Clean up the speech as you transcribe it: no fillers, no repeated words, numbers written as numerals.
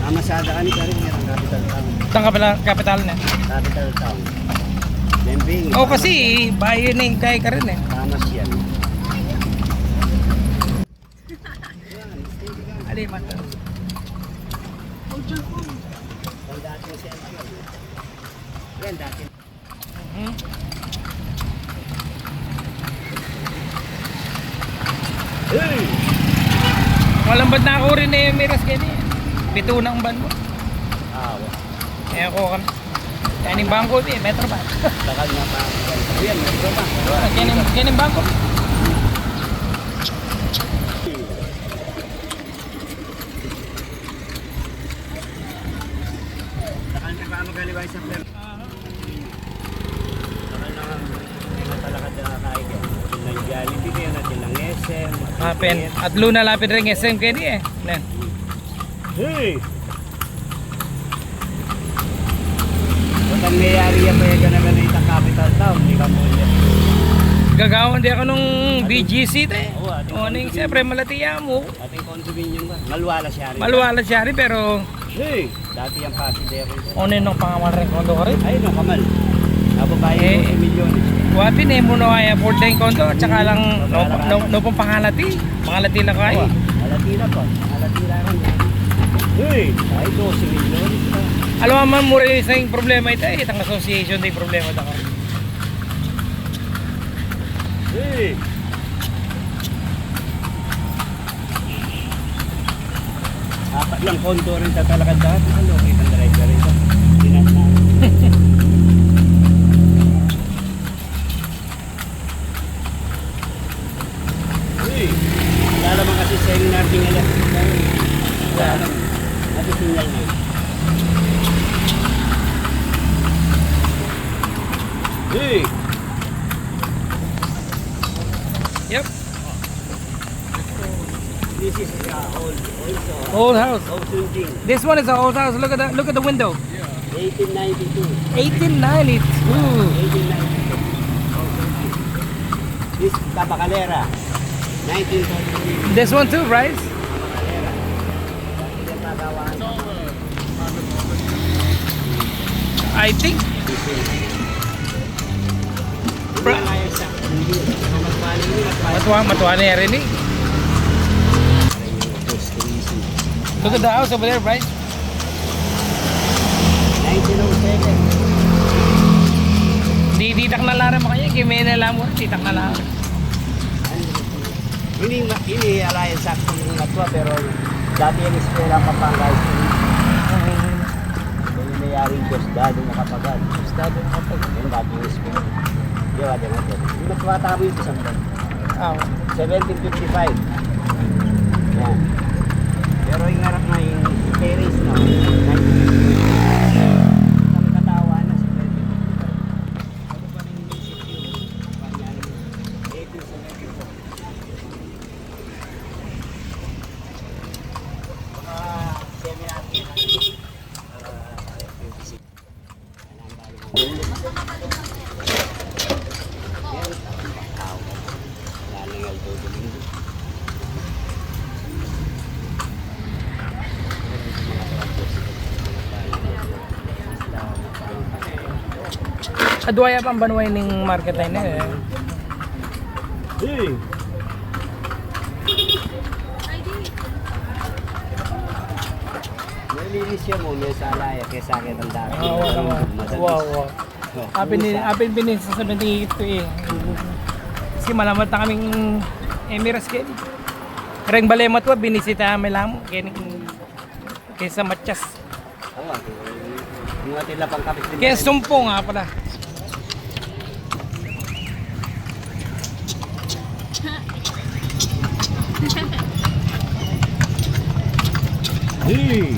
Amasada ka ni Karin, ang capital town. Saan capital na? Capital town. Lembing. Oo, kasi bahay na yung kaya ka rin eh. Tamas yan. Alimat. Ang dati siya. Yan dati. Hey! Malambad na ako rin eh, miras ganyan. Pito na ang ban mo. Awa. Kaya ako kami. Yan yung bangko eh, metro ba? Takal na pa. Yan, metro ba? Yan yung bangko. Takal na pa magalibay sa flare. Takal na matalakad na kakain. Ng Jollibee kayo natin ng SM. Hapen. At Luna lapit rin SM kayo di eh. Yan. Hey! Ang mayari yan pa yung naman rin ang capital town, hindi ka mo yan. Gagawan di ako nung BGC te. Oo, ating O ano yung siyempre malatiya mo. Ating condominium ba? Malwala siya rin. Maluwala siya rin pero Hey! Dati yung pasidero. ano yung pangamal rin kondo ka rin. Ay, no, kamal. Nababayin Eh, mo 2 milyones. Wapin eh muna kaya 4 kondo tsaka lang no pong pangalati. Pangalati lang kaya. Alati na po. Alati na rin. Hey! Ay, 12 milyones pa. Alam mo mo rin isang problema ito eh. Itang association din problema ito. Hey! Apat lang konto rin sa talagang dahil. Ano, kitang driver rin ito. Tinasama. Hey! Wala naman kasi seminar din nila. Wala naman. Kasi sinyal na. Hey! Yep. This is old also. Old house. Old building. This one is an old house. Look at the window. 1892. 1892. 1892. This Tabacalera. 1943. This one too, right? Tabacalera. Dati yung pagawaan. I think. Hindi na kaya sa hindi. Mas mali. Matuwa na yan rin eh. Look at the house over there, right? 1907. Ditak na lang mo kaya. Kimi na lang mo. Ditak na lang. Ini alliance sa kung natwa pero dati yung eskwela Pampanga. Yung mayari Diosdado Macapagal. Estado ng kapag. Yung dati yung eskwela. Di ba din natin? Yung nagpatabo yung isang ban. Ah, 1755. Yan. Pero yung harap na yung terrace na 1955. Ang katawan na 1755. Ano pa rin yung isip yun? Pangyari 1874. Mga semi-active na 26. Adwaya pa ang banway ng market line na eh. Hey! Nalilis siya mo, may salaya kaysa akin ang dati. Wow. Apin pinin sa 78 to eh. Kasi malamat na kaming Emiras kayo. Karang balemat wa, binisita kami lang mo. Kaysa Matchas. Oo, mga tila pang kapit din. Kaya Sumpo nga pala. Hey!